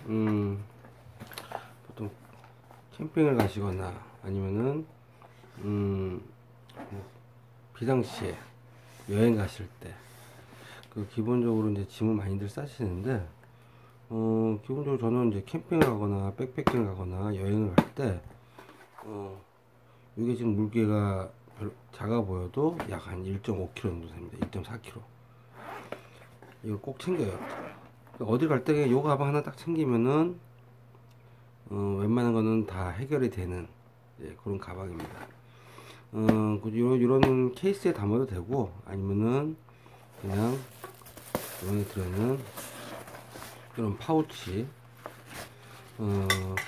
보통 캠핑을 가시거나 아니면은 뭐 비상시에 여행 가실 때 그 기본적으로 이제 짐을 많이들 싸시는데, 기본적으로 저는 이제 캠핑을 가거나 백패킹을 가거나 여행을 갈 때 이게 지금 물개가 작아 보여도 약 한 1.5kg 정도 됩니다. 1.4kg. 이걸 꼭 챙겨요. 어디 갈 때 요 가방 하나 딱 챙기면은 웬만한 거는 다 해결이 되는, 예, 그런 가방입니다. 요런 케이스에 담아도 되고, 아니면은 그냥 여기 들어있는 이런 파우치,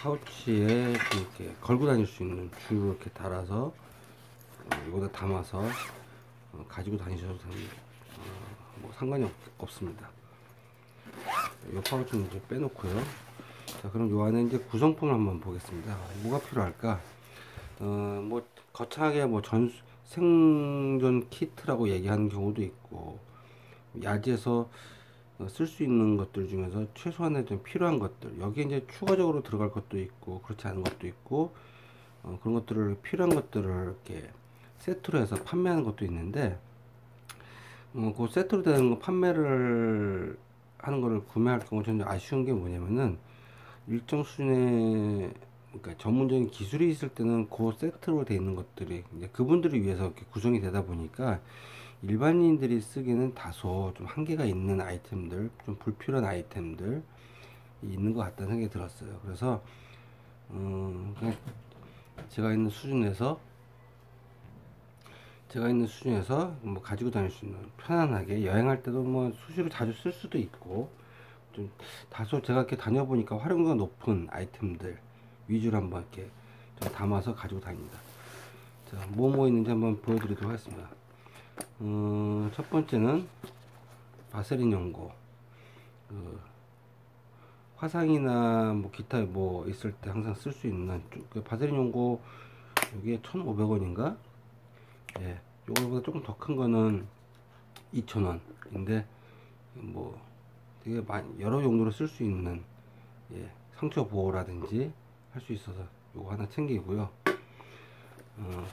파우치에 이렇게 걸고 다닐 수 있는 줄을 이렇게 달아서 이거다 담아서 가지고 다니셔도 됩니다. 뭐 상관이 없습니다. 이 파우치는 이제 빼놓고요. 자, 그럼 요 안에 이제 구성품을 한번 보겠습니다. 뭐가 필요할까? 뭐 거창하게 뭐 생존 키트라고 얘기하는 경우도 있고, 야지에서 쓸 수 있는 것들 중에서 최소한의 좀 필요한 것들, 여기에 이제 추가적으로 들어갈 것도 있고 그렇지 않은 것도 있고, 그런 것들을, 필요한 것들을 이렇게 세트로 해서 판매하는 것도 있는데, 그 세트로 되는 거 판매를 하는 거를 구매할 경우 저는 아쉬운 게 뭐냐면은, 일정 수준의, 그러니까 전문적인 기술이 있을 때는 그 세트로 되어 있는 것들이 이제 그분들을 위해서 이렇게 구성이 되다 보니까 일반인들이 쓰기는 다소 좀 한계가 있는 아이템들, 좀 불필요한 아이템들 있는 것 같다는 생각이 들었어요. 그래서 그냥 제가 있는 수준에서 뭐 가지고 다닐 수 있는, 편안하게 여행할 때도 뭐 수시로 자주 쓸 수도 있고, 좀 다소 제가 이렇게 다녀보니까 활용도가 높은 아이템들 위주로 한번 이렇게 좀 담아서 가지고 다닙니다. 자, 뭐 있는지 한번 보여드리도록 하겠습니다. 첫 번째는 바세린 연고. 그 화상이나 뭐 기타 뭐 있을 때 항상 쓸 수 있는 그 바세린 연고, 이게 1,500원인가? 예, 요거보다 조금 더 큰 거는 2,000원인데, 뭐 되게 여러 용도로 쓸 수 있는, 예, 상처 보호라든지 할 수 있어서 요거 하나 챙기고요.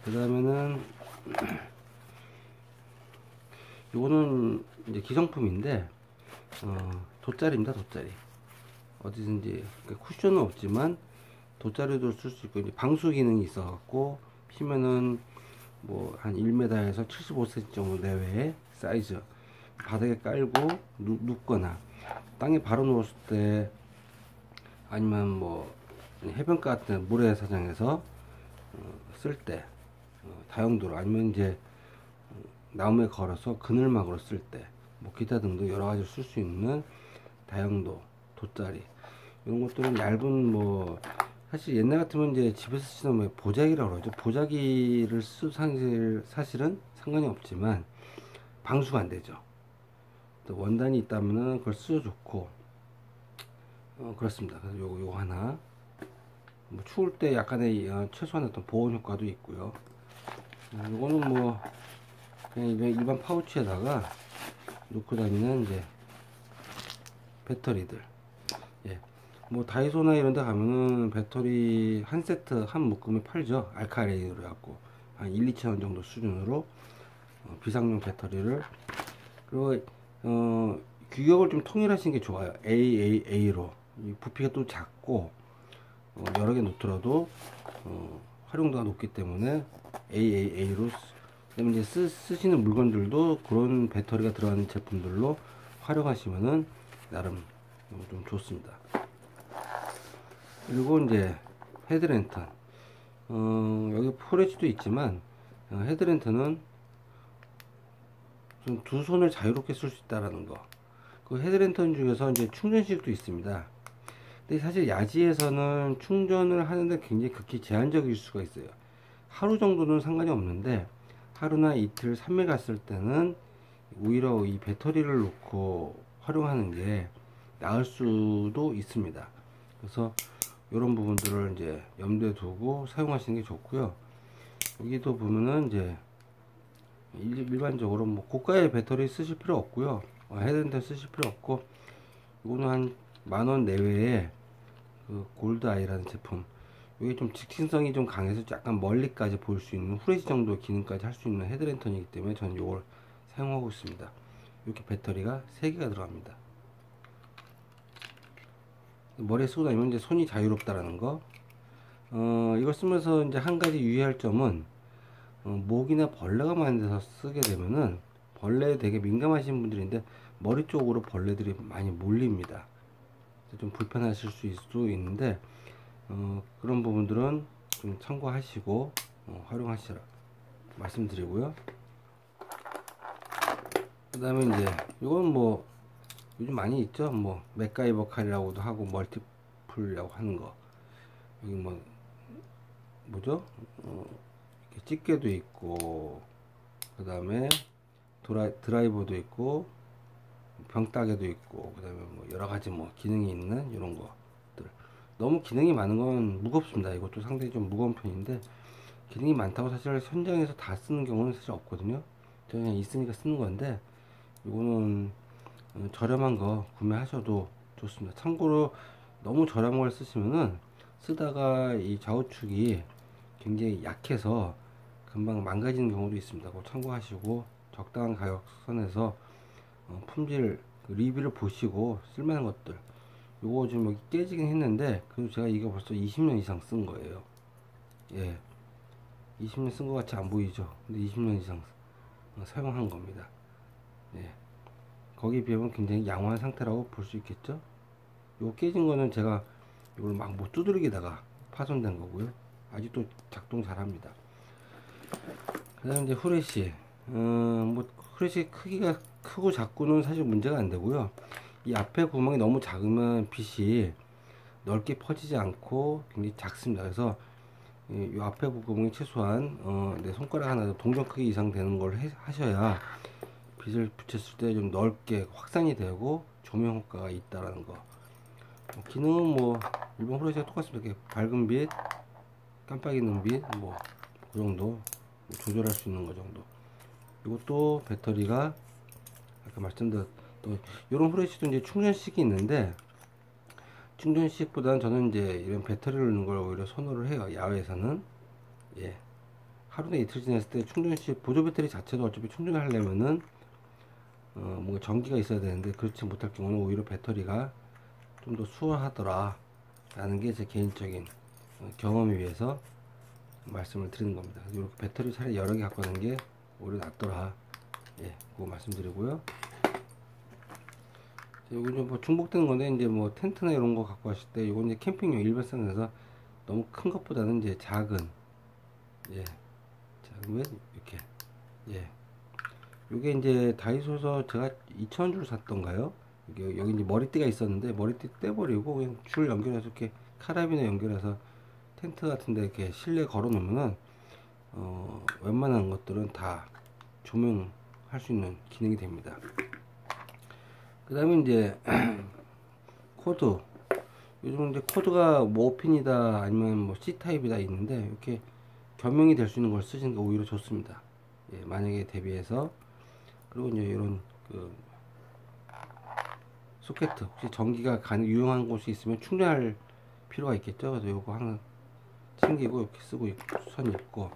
그 다음에는 요거는 이제 기성품인데, 돗자리입니다. 돗자리. 어디든지, 그러니까 쿠션은 없지만 돗자리도 쓸 수 있고, 이제 방수 기능이 있어 갖고 피면은 뭐 한 1m에서 75cm 정도 내외의 사이즈, 바닥에 깔고 눕거나 땅에 바로 누웠을 때, 아니면 뭐 해변가 같은 모래사장에서 쓸 때, 다용도로, 아니면 이제 나무에 걸어서 그늘막으로 쓸 때, 뭐 기타 등등 여러 가지 쓸 수 있는 다용도 돗자리, 이런 것들은 얇은, 뭐 사실 옛날 같으면 이제 집에서 쓰던 뭐 보자기라고 그러죠. 보자기를 사실은 상관이 없지만 방수가 안 되죠. 또 원단이 있다면은 그걸 쓰여 좋고, 그렇습니다. 그래서 요거 하나, 뭐 추울 때 약간의 최소한 어떤 보온 효과도 있고요. 요거는 뭐 그냥 일반 파우치에다가 놓고 다니는 이제 배터리들. 예. 뭐 다이소나 이런 데 가면은 배터리 한 세트 한 묶음에 팔죠. 알카리인으로 해갖고 한 1, 2천 원 정도 수준으로 비상용 배터리를. 그리고 규격을 좀 통일하시는 게 좋아요. AAA로. 부피가 또 작고 여러 개 놓더라도 활용도가 높기 때문에 AAA로. 그다음에 이제 쓰시는 물건들도 그런 배터리가 들어가는 제품들로 활용하시면은 나름 좀 좋습니다. 그리고 이제 헤드랜턴, 여기 포레지도 있지만 헤드랜턴은 좀 두 손을 자유롭게 쓸 수 있다라는 거. 그 헤드랜턴 중에서 이제 충전식도 있습니다. 근데 사실 야지에서는 충전을 하는데 굉장히 극히 제한적일 수가 있어요. 하루 정도는 상관이 없는데, 하루나 이틀, 3일 갔을 때는 오히려 이 배터리를 놓고 활용하는 게 나을 수도 있습니다. 그래서 이런 부분들을 이제 염두에 두고 사용하시는 게 좋고요. 여기도 보면은 이제 일반적으로 뭐 고가의 배터리 쓰실 필요 없고요. 헤드랜턴 쓰실 필요 없고, 이거는 한 10,000원 내외에 그 골드 아이라는 제품. 이게 좀 직진성이 좀 강해서 약간 멀리까지 볼 수 있는 후레쉬 정도 기능까지 할 수 있는 헤드랜턴이기 때문에 저는 이걸 사용하고 있습니다. 이렇게 배터리가 3개가 들어갑니다. 머리에 쓰고 다니면 이제 손이 자유롭다라는 거. 이걸 쓰면서 이제 한 가지 유의할 점은, 모기나 벌레가 많은 데서 쓰게 되면은, 벌레에 되게 민감하신 분들인데 머리 쪽으로 벌레들이 많이 몰립니다. 좀 불편하실 수도 있는데, 그런 부분들은 좀 참고하시고 활용하시라 말씀드리고요. 그 다음에 이제 이건 뭐 요즘 많이 있죠. 뭐 맥가이버 칼이라고도 하고 멀티플이라고 하는 거. 여기 뭐 뭐죠? 이렇게 집게도 있고, 그 다음에 드라이버도 있고, 병따개도 있고, 그 다음에 뭐 여러 가지 뭐 기능이 있는 이런 것들. 너무 기능이 많은 건 무겁습니다. 이것도 상당히 좀 무거운 편인데, 기능이 많다고 사실 현장에서 다 쓰는 경우는 사실 없거든요. 그냥 있으니까 쓰는 건데, 이거는 저렴한 거 구매하셔도 좋습니다. 참고로 너무 저렴한 걸 쓰시면은 쓰다가 이 좌우축이 굉장히 약해서 금방 망가지는 경우도 있습니다. 그거 참고하시고 적당한 가격 선에서 품질 리뷰를 보시고 쓸만한 것들. 요거 지금 여기 깨지긴 했는데 그래도 제가 이거 벌써 20년 이상 쓴 거예요. 예, 20년 쓴 것 같이 안 보이죠? 근데 20년 이상 사용한 겁니다. 예, 거기에 비하면 굉장히 양호한 상태라고 볼 수 있겠죠? 요거 깨진 거는 제가 이걸 막 못 두드리기다가 파손된 거고요. 아직도 작동 잘 합니다. 그 다음에 이제 후레쉬. 뭐 후레쉬 크기가 크고 작고는 사실 문제가 안 되고요. 이 앞에 구멍이 너무 작으면 빛이 넓게 퍼지지 않고 굉장히 작습니다. 그래서 이 앞에 구멍이 최소한 내 손가락 하나 동전 크기 이상 되는 걸 하셔야 빛을 붙였을 때 좀 넓게 확산이 되고 조명 효과가 있다라는 거. 기능은 뭐 일반 후레쉬와 똑같습니다. 이렇게 밝은 빛, 깜빡이는 빛, 뭐 그 정도 조절할 수 있는 거 정도. 이것도 배터리가 아까 말씀드렸 또 이런 후레쉬도 이제 충전식이 있는데, 충전식보다는 저는 이제 이런 배터리를 넣는 걸 오히려 선호를 해요. 야외에서는. 예, 하루나 이틀 지났을 때 충전식 보조 배터리 자체도 어차피 충전을 하려면은 뭔가 전기가 있어야 되는데 그렇지 못할 경우는 오히려 배터리가 좀 더 수월하더라 라는 게 제 개인적인 경험에 의해서 말씀을 드리는 겁니다. 이렇게 배터리 차라리 여러 개 갖고 가는 게 오히려 낫더라. 예, 그거 말씀드리고요. 여기 좀 뭐 중복되는 건데, 이제 뭐 텐트나 이런 거 갖고 가실 때 이건 이제 캠핑용 일반성에서 너무 큰 것보다는 이제 작은, 예, 작으면 이렇게, 예, 요게 이제 다이소에서 제가 2,000원 주고 샀던가요? 여기 이제 머리띠가 있었는데 머리띠 떼버리고 그냥 줄 연결해서 이렇게 카라비너 연결해서 텐트 같은데 이렇게 실내 걸어 놓으면은 웬만한 것들은 다 조명할 수 있는 기능이 됩니다. 그 다음에 이제 코드. 요즘 이제 코드가 뭐 5핀이다 아니면 뭐 C타입이다 있는데 이렇게 겸용이 될 수 있는 걸 쓰시는 게 오히려 좋습니다. 예, 만약에 대비해서. 그리고 이제 이런 그 소켓, 혹시 전기가 유용한 곳이 있으면 충전할 필요가 있겠죠. 그래서 요거 항상 챙기고 이렇게 쓰고 선 있고,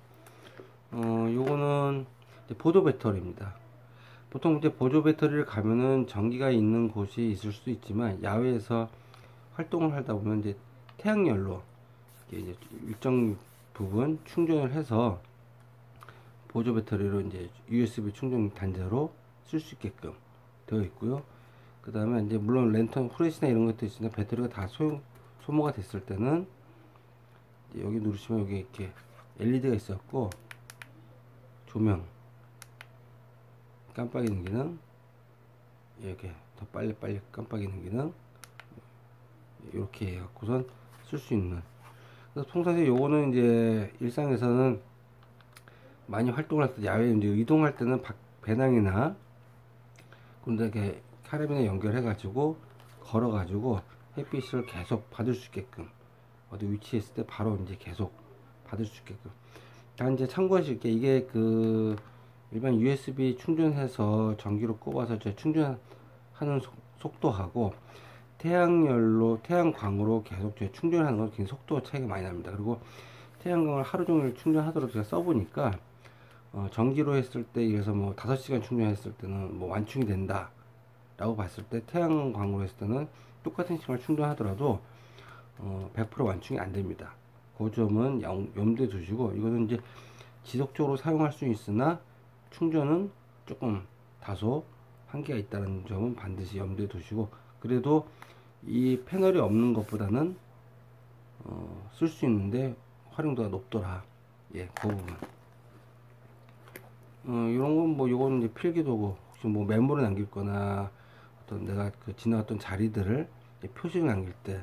요거는 이제 보조 배터리입니다. 보통 이제 보조 배터리를 가면은 전기가 있는 곳이 있을 수도 있지만 야외에서 활동을 하다 보면 이제 태양열로 이제 일정 부분 충전을 해서 보조 배터리로 이제 USB 충전 단자로 쓸 수 있게끔 되어 있고요. 그 다음에 이제 물론 랜턴, 후레쉬나 이런 것도 있으나 배터리가 다 소모가 됐을 때는 여기 누르시면 여기 이렇게 LED가 있었고 조명, 깜빡이는 기능, 이렇게 더 빨리 깜빡이는 기능, 이렇게 해갖고선 쓸 수 있는. 그래서 평상시에 요거는 이제 일상에서는 많이 활동할 때, 야외에 이제 이동할 때는 배낭이나 그런데 이렇게 카라비너 연결해가지고 걸어가지고 햇빛을 계속 받을 수 있게끔, 어디 위치했을 때 바로 이제 계속 받을 수 있게끔. 다 이제 참고하실 게, 이게 그 일반 USB 충전해서 전기로 꼽아서 충전하는 속도하고 태양광으로 계속 충전하는 건 굉장히 속도 차이가 많이 납니다. 그리고 태양광을 하루 종일 충전하도록 제가 써보니까 전기로 했을 때, 이래서 뭐 5시간 충전했을 때는 뭐 완충이 된다 라고 봤을 때, 태양광으로 했을 때는 똑같은 시간을 충전하더라도 100% 완충이 안 됩니다. 그 점은 염두에 두시고, 이거는 이제 지속적으로 사용할 수 있으나 충전은 조금 다소 한계가 있다는 점은 반드시 염두에 두시고, 그래도 이 패널이 없는 것보다는 쓸 수 있는데 활용도가 높더라. 예, 그 부분. 이런 건 뭐, 요거는 이제 필기도구, 혹시 뭐 메모를 남길 거나 어떤 내가 그 지나갔던 자리들을 표시를 남길 때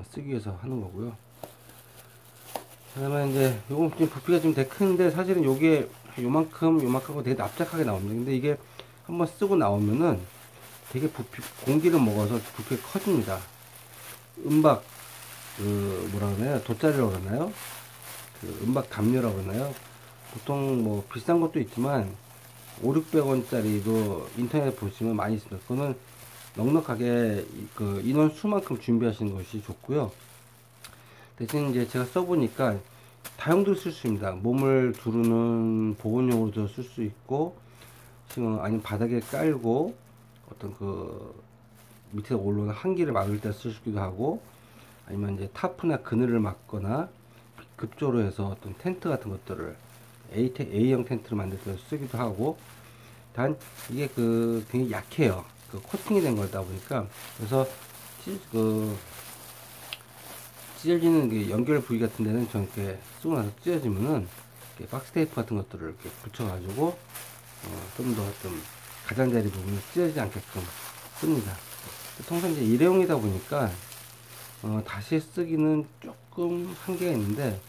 쓰기 위해서 하는 거고요. 그 다음에 이제 요건 좀 부피가 좀 되게 큰데, 사실은 요게 요만큼 되게 납작하게 나옵니다. 근데 이게 한번 쓰고 나오면은 되게 공기를 먹어서 부피가 커집니다. 은박, 뭐라 그러나요? 돗자리라고 그러나요? 그 은박 담요라고 그러나요? 보통 뭐 비싼 것도 있지만 500~600원짜리도 인터넷 보시면 많이 있습니다. 그거는 넉넉하게 그 인원 수만큼 준비하시는 것이 좋고요. 대신 이제 제가 써보니까 다용도로 쓸 수 있습니다. 몸을 두르는 보온용으로도 쓸 수 있고, 지금 아니면 바닥에 깔고 어떤 그 밑에 올라오는 한기를 막을 때 쓸 수기도 하고, 아니면 이제 타프나 그늘을 막거나 급조로 해서 어떤 텐트 같은 것들을 A형 텐트를 만들 때 쓰기도 하고. 단 이게 그 굉장히 약해요. 그 코팅이 된 거다 보니까. 그래서 찢어지는 게 연결 부위 같은 데는 좀 이렇게 쓰고 나서 찢어지면은 이렇게 박스 테이프 같은 것들을 이렇게 붙여가지고 좀 더 좀 가장자리 부분을 찢어지지 않게끔 씁니다. 통상 이제 일회용이다 보니까 다시 쓰기는 조금 한계가 있는데,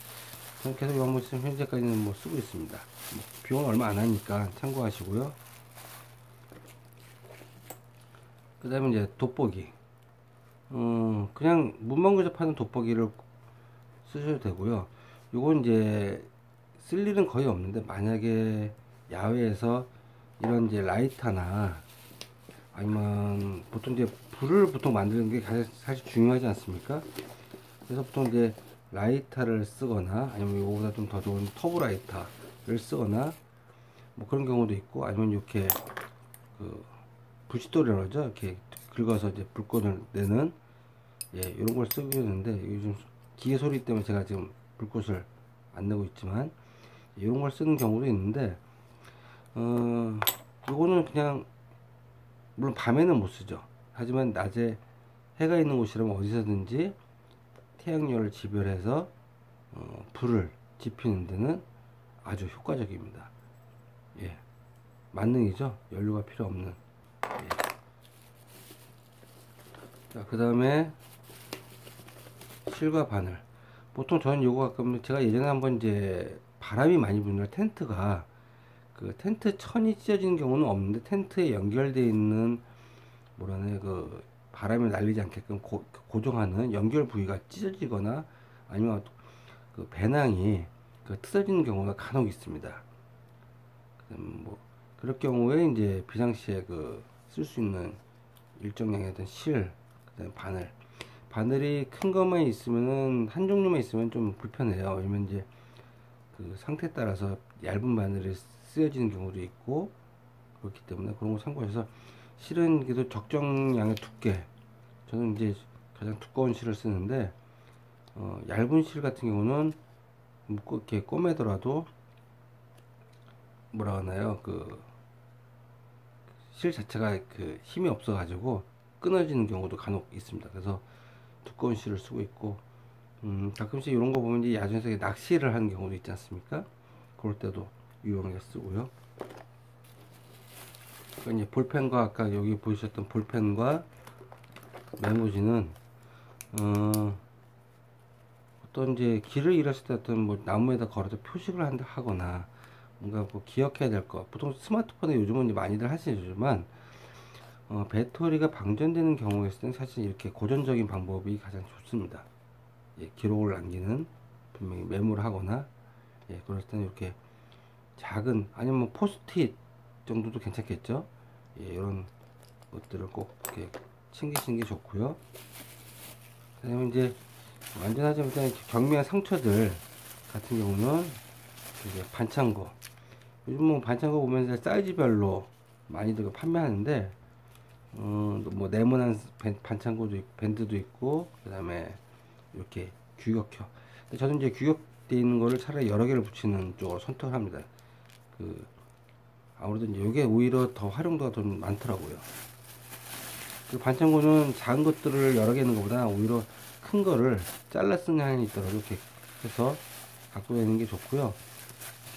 저는 계속 이번 지금 현재까지는 뭐 쓰고 있습니다. 뭐 비용은 얼마 안 하니까 참고하시고요. 그 다음에 이제 돋보기. 그냥 문방구에서 파는 돋보기를 쓰셔도 되고요. 요건 이제 쓸 일은 거의 없는데, 만약에 야외에서 이런 이제 라이터나 아니면 보통 이제 불을 보통 만드는 게 사실 중요하지 않습니까? 그래서 보통 이제 라이터를 쓰거나, 아니면 이거보다 좀 더 좋은 터보 라이터를 쓰거나 뭐 그런 경우도 있고, 아니면 이렇게 그 부싯돌이라고 하죠. 이렇게 긁어서 이제 불꽃을 내는, 예, 이런 걸 쓰고 있는데, 요즘 기계 소리 때문에 제가 지금 불꽃을 안 내고 있지만 이런 걸 쓰는 경우도 있는데, 이거는 그냥 물론 밤에는 못 쓰죠. 하지만 낮에 해가 있는 곳이라면 어디서든지 태양열을 지별해서 불을 지피는 데는 아주 효과적입니다. 예, 만능이죠. 연료가 필요 없는. 예. 자, 그 다음에 실과 바늘. 보통 저는 요거 가끔, 제가 예전에 한번 이제 바람이 많이 부는 텐트가, 그 텐트 천이 찢어지는 경우는 없는데, 텐트에 연결되어 있는 뭐라네, 그 바람이 날리지 않게끔 고정하는 연결 부위가 찢어지거나, 아니면 그 배낭이 그 틀어지는 경우가 간혹 있습니다. 뭐 그럴 경우에 이제 비상시에 그 쓸 수 있는 일정량의 어떤 실, 그다음에 바늘이 큰 것만 있으면은, 한 종류만 있으면 좀 불편해요. 왜냐면 이제 그 상태에 따라서 얇은 바늘이 쓰여지는 경우도 있고, 그렇기 때문에 그런 거 참고해서, 실은 그래도 적정량의 두께, 저는 이제 가장 두꺼운 실을 쓰는데, 얇은 실 같은 경우는 이렇게 꼬매더라도 뭐라 하나요, 그 실 자체가 그 힘이 없어 가지고 끊어지는 경우도 간혹 있습니다. 그래서 두꺼운 실을 쓰고 있고, 가끔씩 이런 거 보면 이제 야전에서 낚시를 하는 경우도 있지 않습니까? 그럴 때도 유용하게 쓰고요. 그러니까 이제 볼펜과, 아까 여기 보셨던 볼펜과 메모지는 어떤 이제 길을 잃었을 때 어떤 뭐 나무에다 걸어서 표식을 하거나 뭔가 뭐 기억해야 될 거, 보통 스마트폰에 요즘은 이제 많이들 하시지만 배터리가 방전되는 경우에서는 사실 이렇게 고전적인 방법이 가장 좋습니다. 예, 기록을 남기는, 분명히 메모를 하거나, 예, 그럴 때는 이렇게 작은, 아니면 뭐 포스트잇 정도도 괜찮겠죠. 예, 이런 것들을 꼭 이렇게 챙기시는 게 좋고요. 그다음에 이제 완전하지 못한 경미한 상처들 같은 경우는 이제 반창고, 요즘 뭐 반창고 보면 사이즈별로 많이들 판매하는데, 뭐 네모난 반창고도 있고, 밴드도 있고, 그 다음에 이렇게 규격형. 근데 저는 이제 규격되어 있는 거를 차라리 여러 개를 붙이는 쪽으로 선택을 합니다. 아무래도 이제 이게 오히려 더 활용도가 좀 많더라고요. 그 반창고는 작은 것들을 여러 개 있는 것보다 오히려 큰 거를 잘라 쓰는 한이 있더라도 이렇게 해서 갖고 다니는 게 좋고요.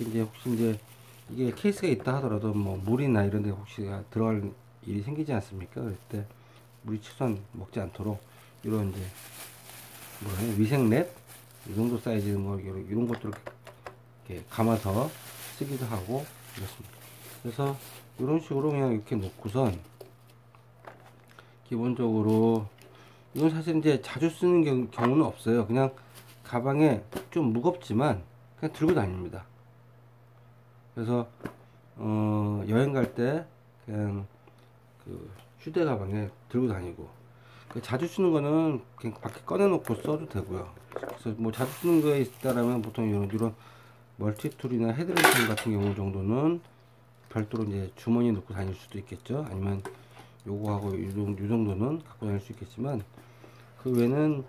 이제 혹시 이제 이게 케이스가 있다 하더라도 뭐 물이나 이런 데 혹시 들어갈 일이 생기지 않습니까? 그럴 때 물이 최소한 먹지 않도록 이런 이제 위생랩 이 정도 사이즈 뭐 이런 것들을 이렇게 감아서 쓰기도 하고 이렇습니다. 그래서 이런 식으로 그냥 이렇게 놓고선 기본적으로 이건 사실 이제 자주 쓰는 경우는 없어요. 그냥 가방에 좀 무겁지만 그냥 들고 다닙니다. 그래서 여행 갈 때 그냥 그 휴대 가방에 들고 다니고, 자주 쓰는 거는 그냥 밖에 꺼내 놓고 써도 되고요. 그래서 뭐 자주 쓰는 거에 있다라면 보통 이런 멀티툴이나 헤드랜턴 같은 경우 정도는 별도로 이제 주머니에 넣고 다닐 수도 있겠죠. 아니면 요거하고 요 정도는 갖고 다닐 수 있겠지만, 그 외에는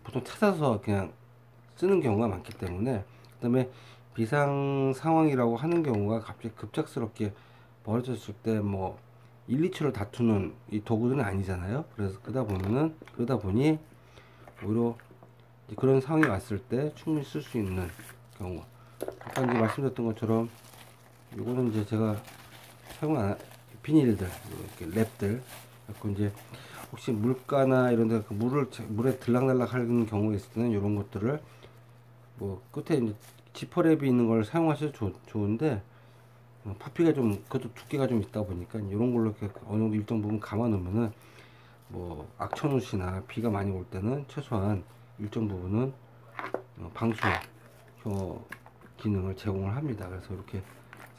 보통 찾아서 그냥 쓰는 경우가 많기 때문에, 그 다음에 비상 상황이라고 하는 경우가 갑자기 급작스럽게 벌어졌을 때 뭐 1, 2초를 다투는 이 도구들은 아니잖아요. 그래서 그러다 보니 오히려 그런 상황이 왔을 때 충분히 쓸 수 있는 경우, 아까 이제 말씀드렸던 것처럼 요거는 이제 제가 사용한 비닐들, 이렇게 랩들 갖고 이제 혹시 물가나 이런 데 물에 들락날락 하는 경우가 있을 때는 이런 것들을 뭐 끝에 이제 지퍼랩이 있는 걸 사용하셔도 좋은데, 부피가 좀, 그것도 두께가 좀 있다 보니까 이런 걸로 이렇게 어느 정도 일정 부분 감아 놓으면은 뭐 악천후시나 비가 많이 올 때는 최소한 일정 부분은 방수 기능을 제공을 합니다. 그래서 이렇게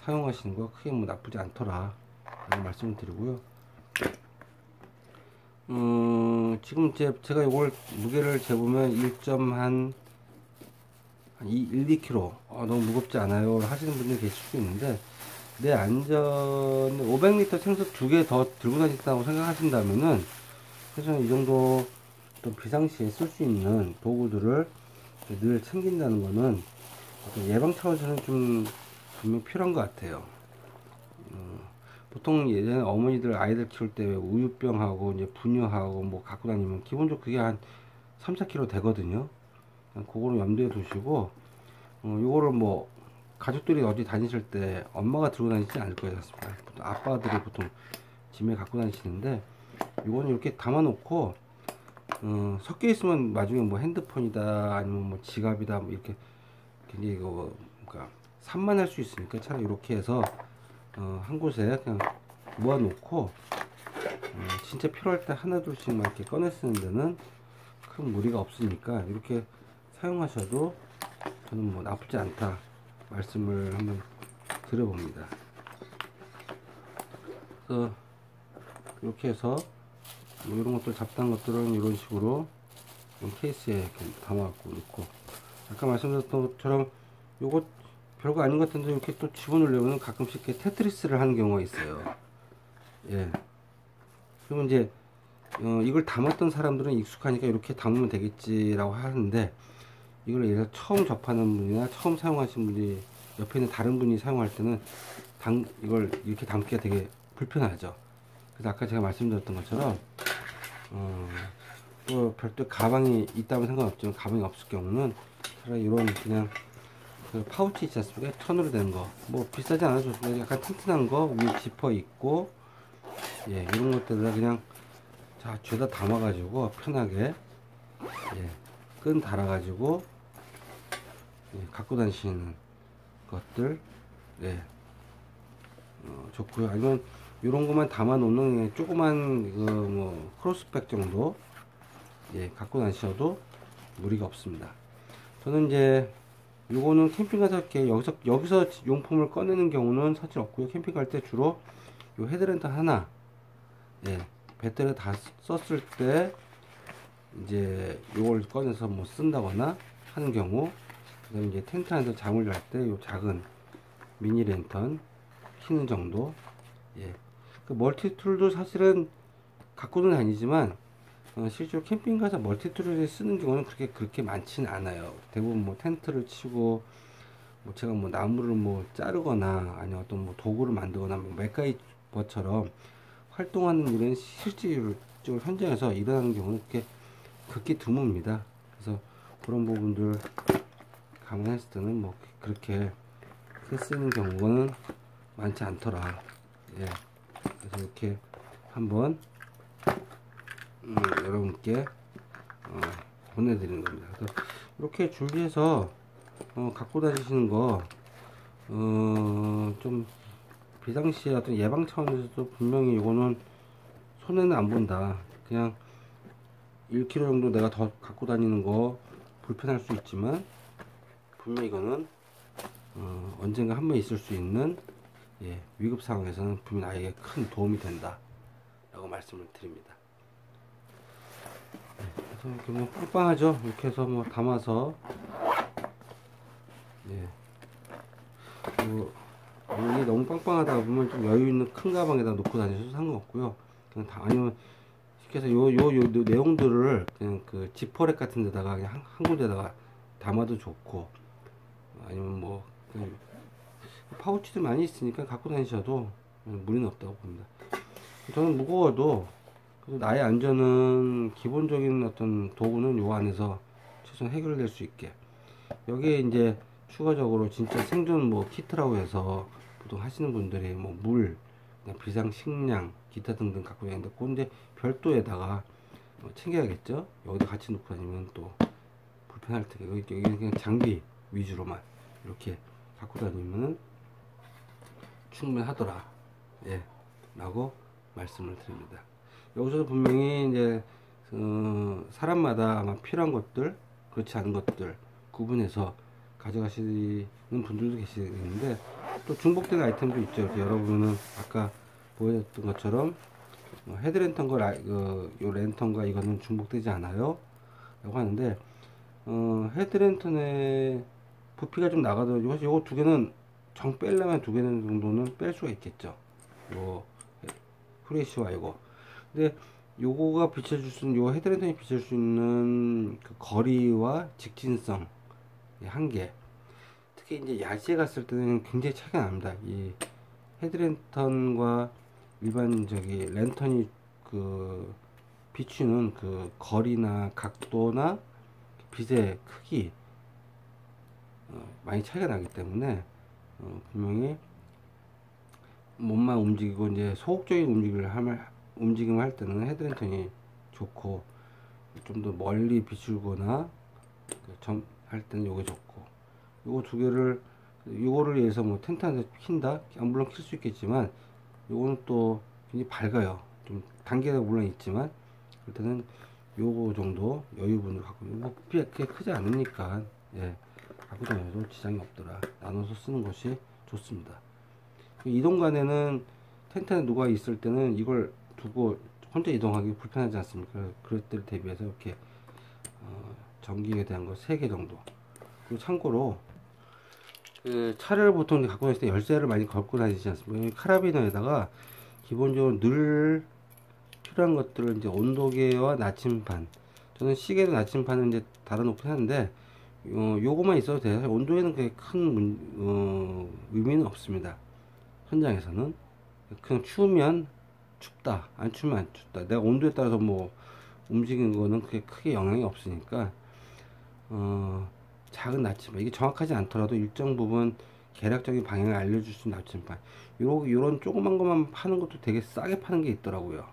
사용하시는 거 크게 뭐 나쁘지 않더라 라는 말씀을 드리고요. 지금 제가 이걸 무게를 재보면 1.2kg, 2kg 너무 무겁지 않아요 하시는 분들이 계실 수 있는데, 내 안전 500L 생수 2개 더 들고 다닌다고 생각하신다면은 최소한 이 정도 또 비상시에 쓸 수 있는 도구들을 늘 챙긴다는 거는 예방 차원에서는 좀 분명 필요한 것 같아요. 보통 예전에 어머니들 아이들 키울 때 우유병하고 이제 분유하고 뭐 갖고 다니면 기본적으로 그게 한 3, 4kg 되거든요. 그거를 염두에 두시고, 요거를 뭐 가족들이 어디 다니실 때 엄마가 들고 다니지 않을 거예요. 보통 아빠들이 보통 짐에 갖고 다니시는데, 요거는 이렇게 담아 놓고 섞여 있으면 나중에 뭐 핸드폰이다 아니면 뭐 지갑이다 뭐 이렇게 굉장히 그러니까 산만할 수 있으니까 차라리 이렇게 해서 한 곳에 그냥 모아 놓고 진짜 필요할 때 하나 둘씩만 이렇게 꺼내 쓰는 데는 큰 무리가 없으니까 이렇게 사용하셔도 저는 뭐 나쁘지 않다 말씀을 한번 드려봅니다. 그래서 이렇게 해서 뭐 이런 것들 잡다한 것들은 이런 식으로 케이스에 이렇게 담아갖고 넣고, 아까 말씀드렸던 것처럼 요것 별거 아닌 것 같은데 이렇게 또 집어넣으려면 가끔씩 이렇게 테트리스를 하는 경우가 있어요. 예. 그러면 이제 이걸 담았던 사람들은 익숙하니까 이렇게 담으면 되겠지라고 하는데, 이걸 예를 들어 처음 접하는 분이나 처음 사용하신 분이 옆에 있는 다른 분이 사용할 때는 이걸 이렇게 담기가 되게 불편하죠. 그래서 아까 제가 말씀드렸던 것처럼 또 별도 가방이 있다면 상관없지만 가방이 없을 경우는 차라리 이런 그냥 그 파우치 있지 않습니까? 천으로 된 거, 뭐 비싸지 않아도 좋습니다. 약간 튼튼한 거 위에 지퍼 있고, 예, 이런 것들을 그냥 죄다 담아 가지고 편하게, 예, 끈 달아 가지고, 예, 갖고 다니시는 것들, 예, 좋고요. 아니면 이런 것만 담아 놓는 조그만 뭐 크로스백 정도, 예, 갖고 다니셔도 무리가 없습니다. 저는 이제 요거는 캠핑 가서 이렇게 여기서 용품을 꺼내는 경우는 사실 없고요. 캠핑 갈 때 주로 요 헤드랜턴 하나, 예, 배터리 다 썼을 때 이제 요걸 꺼내서 뭐 쓴다거나 하는 경우, 그다음에 이제 텐트 안에서 잠을 잘 때 요 작은 미니 랜턴 켜는 정도. 예, 그 멀티툴도 사실은 갖고는 다니지만 실제로 캠핑 가서 멀티툴을 쓰는 경우는 그렇게 많지는 않아요. 대부분 뭐 텐트를 치고 뭐 제가 뭐 나무를 뭐 자르거나 아니면 어떤 뭐 도구를 만들거나 뭐 맥가이버처럼 활동하는 일은 실질적으로 현장에서 일어나는 경우는 극히 드뭅니다. 그래서 그런 부분들 감안했을 때는 뭐 그렇게 크게 쓰는 경우는 많지 않더라. 예, 그래서 이렇게 한번 여러분께 보내드리는 겁니다. 그래서 이렇게 준비해서 갖고 다니시는 거 좀 비상시에 어떤 예방 차원에서도 분명히 이거는 손해는 안 본다. 그냥 1kg 정도 내가 더 갖고 다니는 거 불편할 수 있지만 분명히 이거는 언젠가 한 번 있을 수 있는 위급 상황에서는 분명 나에게 큰 도움이 된다 라고 말씀을 드립니다. 그래서 이렇게 뭐 빵빵하죠. 이렇게 해서 뭐 담아서 이게 너무 빵빵하다 보면 좀 여유 있는 큰 가방에다 놓고 다니셔도 상관없고요. 그냥 아니면 쉽게 해서 요 내용들을 그냥 그 지퍼랙 같은 데다가 그냥 한 군데다가 담아도 좋고, 아니면 뭐 파우치도 많이 있으니까 갖고 다니셔도 무리는 없다고 봅니다. 저는 무거워도 나의 안전은 기본적인 어떤 도구는 요 안에서 최소한 해결될 수 있게, 여기에 이제 추가적으로 진짜 생존 뭐 키트라고 해서 보통 하시는 분들이 뭐 물, 비상 식량, 기타 등등 갖고 다니는데 그건 이제 별도에다가 챙겨야겠죠. 여기다 같이 놓고 다니면 또 불편할 테니까 여기 그냥 장비 위주로만 이렇게 갖고 다니면 충분하더라, 예, 라고 말씀을 드립니다. 여기서 분명히 이제 사람마다 아마 필요한 것들, 그렇지 않은 것들 구분해서 가져가시는 분들도 계시는데, 또 중복된 아이템도 있죠. 여러분은 아까 보여줬던 것처럼 헤드랜턴과 요 랜턴과 이거는 중복되지 않아요 라고 하는데, 헤드랜턴의 부피가 좀 나가도 요거 두 개는 정 빼려면 두 개는 정도는 뺄 수가 있겠죠. 요 프레시와 이거. 근데 요거가 비춰줄 수 있는, 요 헤드랜턴이 비춰줄 수 있는 그 거리와 직진성 한계, 특히 이제 야시에 갔을 때는 굉장히 차이가 납니다. 이 헤드랜턴과 일반 랜턴이 그 비추는 그 거리나 각도나 빛의 크기 많이 차이가 나기 때문에 분명히 몸만 움직이고 이제 소극적인 움직임을 할 때는 헤드랜턴이 좋고, 좀 더 멀리 비추거나 할 때는 요게 좋고, 요거 두 개를, 요거를 위해서 뭐 텐트 안에서 킨다? 물론 킬 수 있겠지만 요거는 또 굉장히 밝아요. 좀 단계가 물론 있지만 그럴 때는 요거 정도 여유분을 갖고, 뭐 부피가 그렇게 크지 않으니까 갖고 다녀도 지장이 없더라. 나눠서 쓰는 것이 좋습니다. 이동 간에는 텐트 안에 누가 있을 때는 이걸 두고 혼자 이동하기 불편하지 않습니까? 그럴 때를 대비해서 이렇게 전기에 대한 거 3개 정도. 그리고 참고로 그 차를 보통 갖고 다닐 때 열쇠를 많이 걸고 다니지 않습니까? 카라비너에다가 기본적으로 늘 필요한 것들을 이제 온도계와 나침반, 저는 시계도 나침반은 이제 달아놓고 하는데 요거만 있어도 돼요. 온도에는 그게 큰 의미는 없습니다. 현장에서는 그냥 추우면 춥다, 안 추우면 안 춥다, 내가 온도에 따라서 뭐 움직이는 거는 그게 크게 영향이 없으니까 작은 나침반, 이게 정확하지 않더라도 일정 부분 계략적인 방향을 알려줄 수 있는 나침반, 요런 조그만 것만 파는 것도 되게 싸게 파는 게 있더라고요.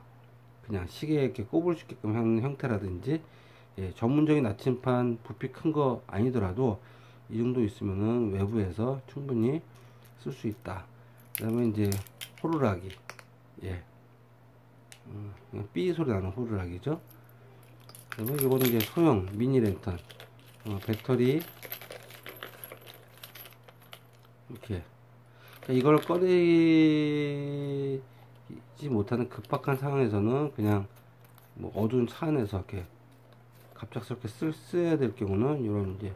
그냥 시계에 이렇게 꼽을 수 있게끔 하는 형태라든지, 전문적인 나침반 부피 큰 거 아니더라도 이 정도 있으면은 외부에서 충분히 쓸 수 있다. 그 다음에 이제 호루라기, 삐 소리 나는 호루라기죠. 그 다음에 이거는 이제 소형 미니 랜턴, 배터리 이렇게. 그러니까 이걸 꺼내기 있지 못하는 급박한 상황에서는 그냥 뭐 어두운 차 안에서 이렇게 갑작스럽게 써야 될 경우는 이런 이제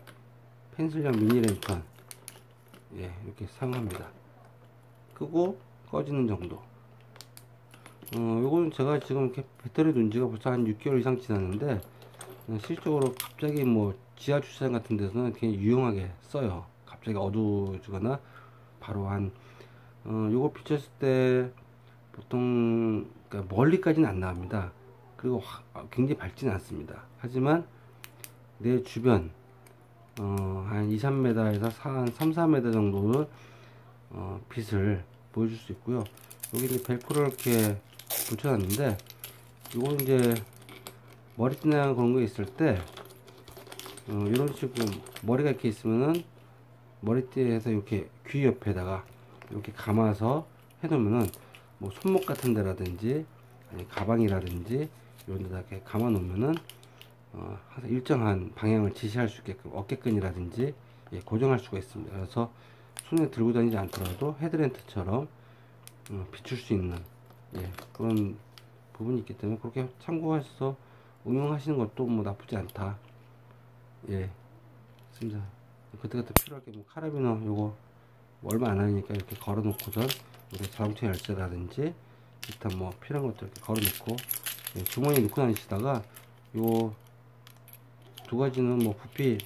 펜슬형 미니 랜턴, 예, 이렇게 사용합니다. 끄고 꺼지는 정도. 요거는 제가 지금 이렇게 배터리 놓은 지가 벌써 한 6개월 이상 지났는데, 실적으로 갑자기 뭐 지하 주차장 같은 데서는 그냥 유용하게 써요. 갑자기 어두워지거나 바로 요거 비쳤을 때 보통 그러니까 멀리까지는 안 나옵니다. 그리고 굉장히 밝지는 않습니다. 하지만 내 주변 한 2, 3m에서 한 3, 4m 정도는 빛을 보여줄 수 있고요. 여기 이제 벨크로 이렇게 붙여놨는데, 이거 이제 머리띠나 그런 거 있을 때 이런 식으로 머리가 이렇게 있으면은 머리띠에서 이렇게 귀 옆에다가 이렇게 감아서 해놓으면은 뭐 손목 같은 데라든지 아니 가방이라든지 이런 데다 이렇게 감아 놓으면은 항상 일정한 방향을 지시할 수 있게끔 어깨끈이라든지, 예, 고정할 수가 있습니다. 그래서 손에 들고 다니지 않더라도 헤드랜트처럼 비출 수 있는, 예, 그런 부분이 있기 때문에 그렇게 참고해서 응용하시는 것도 뭐 나쁘지 않다. 예, 있습니다. 그때그때 필요할 게 뭐 카라비너 요거 얼마 안 하니까 이렇게 걸어 놓고선 우리 자동차 열쇠라든지 기타 뭐 필요한 것들 이렇게 걸어 놓고, 예, 주머니에 넣고 다니시다가 요 두 가지는 뭐 부피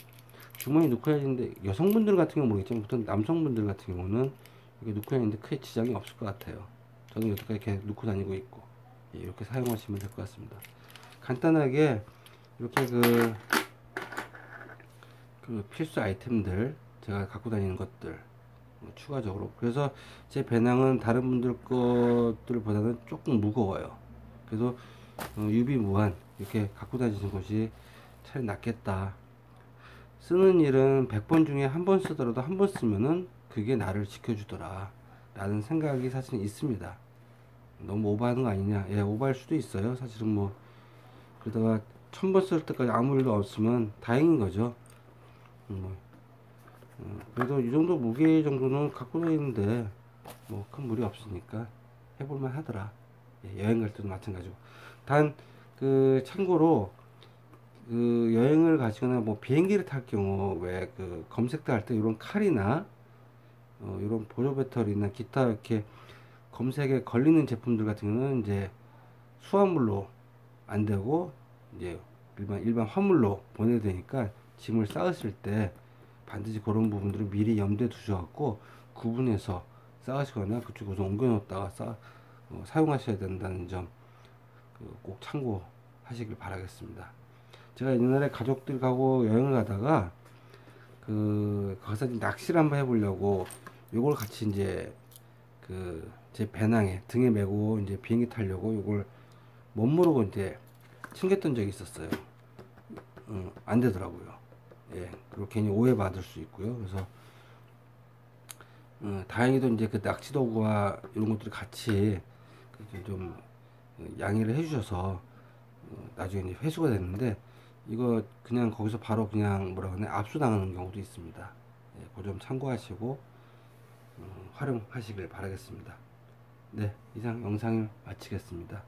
주머니에 넣고 다니는데, 여성분들 같은 경우는 모르겠지만 보통 남성분들 같은 경우는 이렇게 넣고 다니는데 크게 지장이 없을 것 같아요. 저는 여태까지 이렇게 넣고 다니고 있고, 예, 이렇게 사용하시면 될 것 같습니다. 간단하게 이렇게 그 필수 아이템들 제가 갖고 다니는 것들 추가적으로, 그래서 제 배낭은 다른 분들 것들보다는 조금 무거워요. 그래서 유비무한 이렇게 갖고 다니는 것이 차라리 낫겠다. 쓰는 일은 100번 중에 한 번 쓰더라도 한 번 쓰면은 그게 나를 지켜주더라 라는 생각이 사실은 있습니다. 너무 오버하는 거 아니냐. 예, 오버할 수도 있어요. 사실은 뭐 그러다가 1000번 쓸 때까지 아무 일도 없으면 다행인 거죠. 그래도 이 정도 무게 정도는 갖고 다니는데 뭐 큰 무리 없으니까 해볼만 하더라. 예, 여행 갈 때도 마찬가지고. 단 참고로 여행을 가시거나 뭐 비행기를 탈 경우 왜 검색도 할 때 이런 칼이나 이런 보조 배터리나 기타 이렇게 검색에 걸리는 제품들 같은 경우는 이제 수화물로 안 되고 이제 일반 화물로 보내야 되니까 짐을 쌓으실 때 반드시 그런 부분들을 미리 염두에 두셔갖고 구분해서 쌓으시거나 그쪽으로 옮겨 놓다가 사용하셔야 된다는 점 꼭 참고하시길 바라겠습니다. 제가 옛날에 가족들하고 여행을 가다가 거기서 낚시를 한번 해보려고 요걸 같이 이제 제 배낭에 등에 메고 이제 비행기 타려고 요걸 못 모르고 이제 챙겼던 적이 있었어요. 안 되더라고요. 예, 그리고 괜히 오해받을 수 있고요. 그래서 다행히도 이제 그 낚시 도구와 이런 것들이 같이 좀 양해를 해주셔서 나중에 이제 회수가 됐는데, 이거 그냥 거기서 바로 그냥 뭐라 그러냐 압수당하는 경우도 있습니다. 예, 그 점 참고하시고 활용하시길 바라겠습니다. 네, 이상 영상을 마치겠습니다.